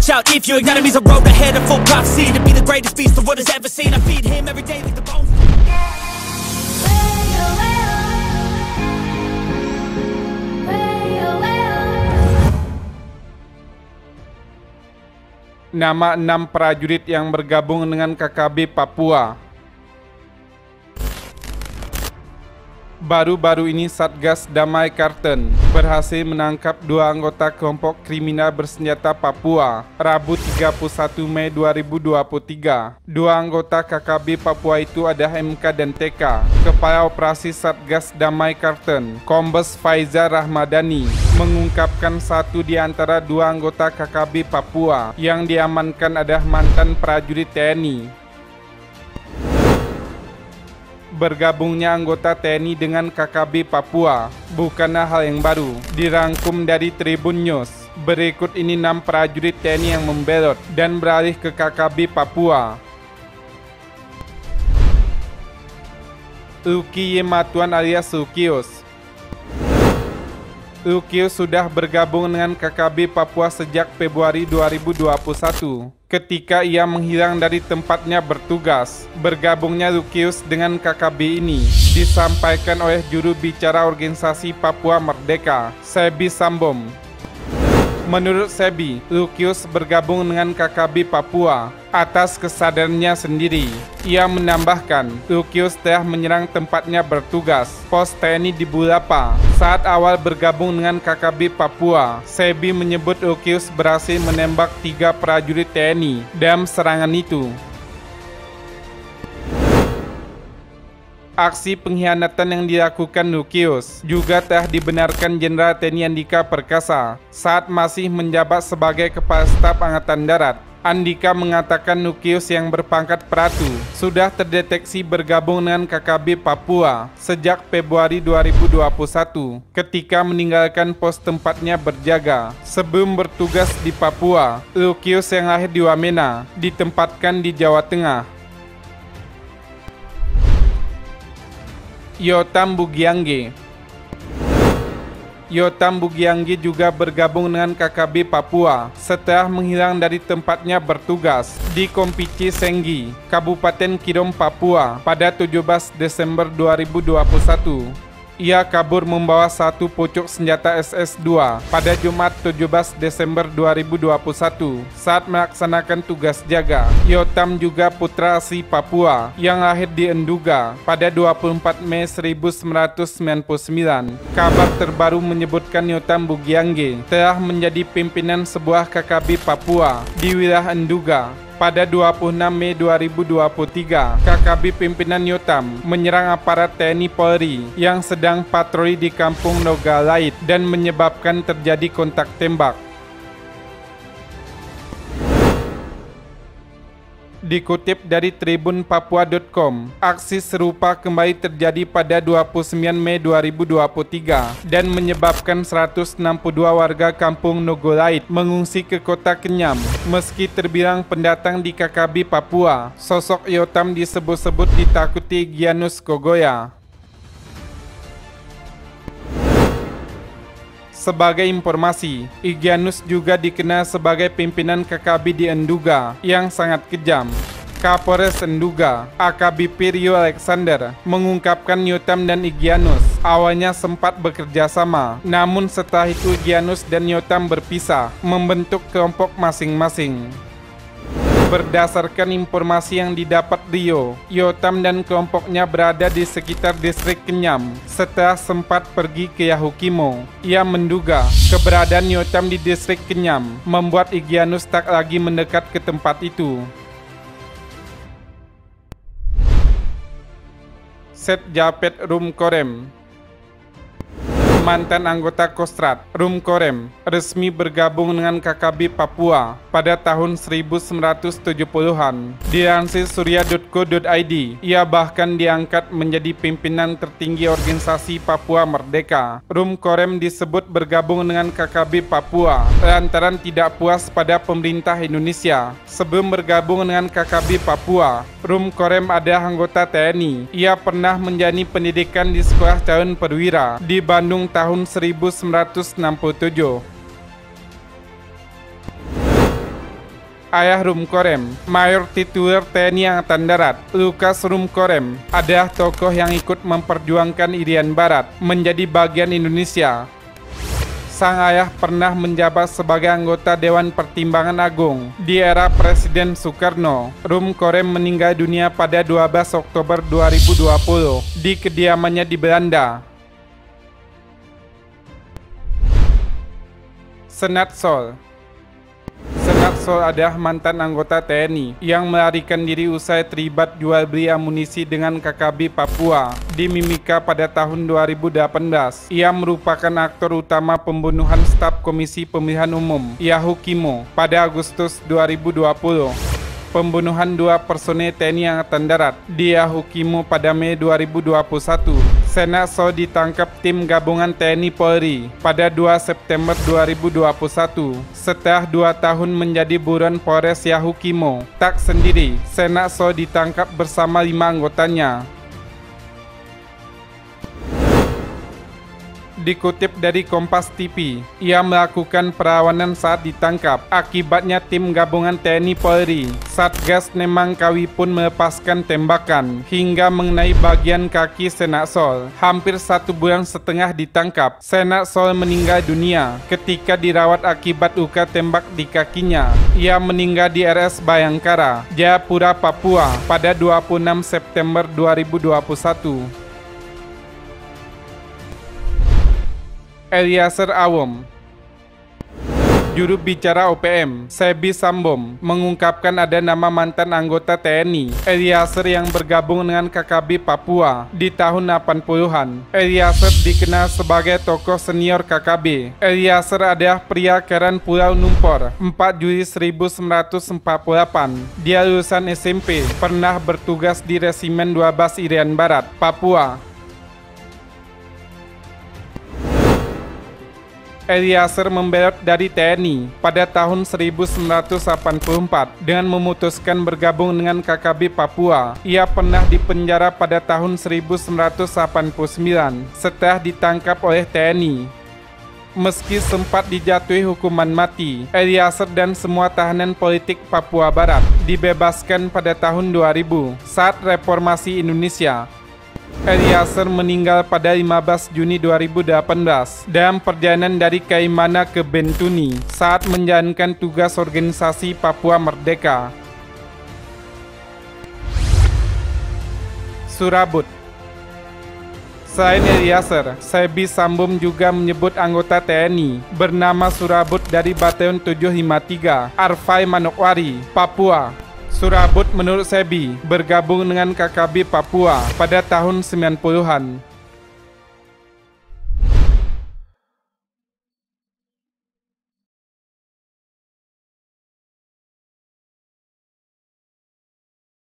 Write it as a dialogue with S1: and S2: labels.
S1: watch out if your enemy's a road ahead of full prophecy. To be the greatest beast the world has ever seen. I feed him every day like the bones.
S2: Nama 6 prajurit yang bergabung dengan KKB Papua. Baru-baru ini Satgas Damai Kartens berhasil menangkap 2 anggota kelompok kriminal bersenjata Papua Rabu 31 Mei 2023. 2 anggota KKB Papua itu adalah MK dan TK. Kepala Operasi Satgas Damai Kartens, Kombes Faizal Rahmadani, mengungkapkan satu di antara 2 anggota KKB Papua yang diamankan adalah mantan prajurit TNI. Bergabungnya anggota TNI dengan KKB Papua bukanlah hal yang baru. Dirangkum dari Tribun News, berikut ini 6 prajurit TNI yang membelot dan beralih ke KKB Papua. Luki Yematuan alias Lukius. Lukius sudah bergabung dengan KKB Papua sejak Februari 2021. Ketika ia menghilang dari tempatnya bertugas, bergabungnya Lukius dengan KKB ini disampaikan oleh juru bicara organisasi Papua Merdeka, Sebi Sambom. Menurut Sebi, Lukius bergabung dengan KKB Papua atas kesadarannya sendiri. Ia menambahkan, Lukius telah menyerang tempatnya bertugas, pos TNI di Bulapa. Saat awal bergabung dengan KKB Papua, Sebi menyebut Lukius berhasil menembak 3 prajurit TNI dalam serangan itu. Aksi pengkhianatan yang dilakukan Lukius juga telah dibenarkan Jenderal TNI Andika Perkasa saat masih menjabat sebagai Kepala Staf Angkatan Darat. Andika mengatakan Lukius yang berpangkat Pratu sudah terdeteksi bergabung dengan KKB Papua sejak Februari 2021 ketika meninggalkan pos tempatnya berjaga. Sebelum bertugas di Papua, Lukius yang lahir di Wamena ditempatkan di Jawa Tengah. Yotam Bugiangge. Yotam Bugiangge juga bergabung dengan KKB Papua setelah menghilang dari tempatnya bertugas di Kompici Senggi, Kabupaten Kidom, Papua pada 17 Desember 2021. Ia kabur membawa 1 pucuk senjata SS-2 pada Jumat 17 Desember 2021 saat melaksanakan tugas jaga. Yotam juga putra asli Papua yang lahir di Enduga pada 24 Mei 1999. Kabar terbaru menyebutkan Yotam Bugiangge telah menjadi pimpinan sebuah KKB Papua di wilayah Enduga. Pada 26 Mei 2023, KKB pimpinan Yotam menyerang aparat TNI Polri yang sedang patroli di Kampung Nogalait dan menyebabkan terjadi kontak tembak. Dikutip dari tribunpapua.com, aksi serupa kembali terjadi pada 29 Mei 2023 dan menyebabkan 162 warga kampung Nogolait mengungsi ke kota Kenyam. Meski terbilang pendatang di KKB Papua, sosok Yotam disebut-sebut ditakuti Gianus Kogoya. Sebagai informasi, Igyanus juga dikenal sebagai pimpinan KKB di Enduga yang sangat kejam. Kapolres Enduga, AKBP Rio Alexander, mengungkapkan Yotam dan Igyanus awalnya sempat bekerja sama. Namun setelah itu Igyanus dan Yotam berpisah, membentuk kelompok masing-masing. Berdasarkan informasi yang didapat Rio, Yotam dan kelompoknya berada di sekitar distrik Kenyam setelah sempat pergi ke Yahukimo. Ia menduga keberadaan Yotam di distrik Kenyam membuat Igyanus tak lagi mendekat ke tempat itu. Set Japet Rumkorem. Mantan anggota Kostrad, Rumkorem, resmi bergabung dengan KKB Papua pada tahun 1970-an. Dilansir surya.co.id, ia bahkan diangkat menjadi pimpinan tertinggi organisasi Papua Merdeka. Rumkorem disebut bergabung dengan KKB Papua lantaran tidak puas pada pemerintah Indonesia. Sebelum bergabung dengan KKB Papua, Rumkorem adalah anggota TNI. Ia pernah menjalani pendidikan di Sekolah Calon Perwira di Bandung tahun 1967. ayah Rumkorem, Mayor Tituler TNI Angkatan Darat, Lukas Rumkorem, adalah tokoh yang ikut memperjuangkan Irian Barat menjadi bagian Indonesia. Sang ayah pernah menjabat sebagai anggota Dewan Pertimbangan Agung di era Presiden Soekarno. Rumkorem meninggal dunia pada 12 Oktober 2020 di kediamannya di Belanda. Senat Sol. Senat Sol adalah mantan anggota TNI yang melarikan diri usai terlibat jual beli amunisi dengan KKB Papua di Mimika pada tahun 2018. Ia merupakan aktor utama pembunuhan staf Komisi Pemilihan Umum Yahukimo pada Agustus 2020. Pembunuhan 2 personel TNI Angkatan Darat di Yahukimo pada Mei 2021. Senat Sol ditangkap tim gabungan TNI Polri pada 2 September 2021 setelah 2 tahun menjadi buron Polres Yahukimo. Tak sendiri, Senat Sol ditangkap bersama 5 anggotanya. Dikutip dari Kompas TV, ia melakukan perlawanan saat ditangkap. Akibatnya tim gabungan TNI Polri, Satgas Nemangkawi pun melepaskan tembakan hingga mengenai bagian kaki Senat Sol. Hampir 1 bulan setelah ditangkap, Senat Sol meninggal dunia ketika dirawat akibat luka tembak di kakinya. Ia meninggal di RS Bayangkara, Jayapura, Papua pada 26 September 2021. Eliezer Awom. Juru bicara OPM, Sebi Sambom, mengungkapkan ada nama mantan anggota TNI, Eliezer, yang bergabung dengan KKB Papua di tahun 80-an. Eliezer dikenal sebagai tokoh senior KKB. Eliezer adalah pria kelahiran Pulau Numpor, 4 Juli 1948. Dia lulusan SMP, pernah bertugas di Resimen 12 Irian Barat, Papua. Eliezer membelot dari TNI pada tahun 1984 dengan memutuskan bergabung dengan KKB Papua. Ia pernah dipenjara pada tahun 1989 setelah ditangkap oleh TNI. Meski sempat dijatuhi hukuman mati, Eliezer dan semua tahanan politik Papua Barat dibebaskan pada tahun 2000 saat reformasi Indonesia. Eliezer meninggal pada 15 Juni 2018 dalam perjalanan dari Kaimana ke Bentuni saat menjalankan tugas organisasi Papua Merdeka. Surabut. Selain Eliezer, Sebi Sambom juga menyebut anggota TNI bernama Surabut dari Batalion 753 Arfai Manokwari, Papua. Surabut menurut Sebi bergabung dengan KKB Papua pada tahun 90-an.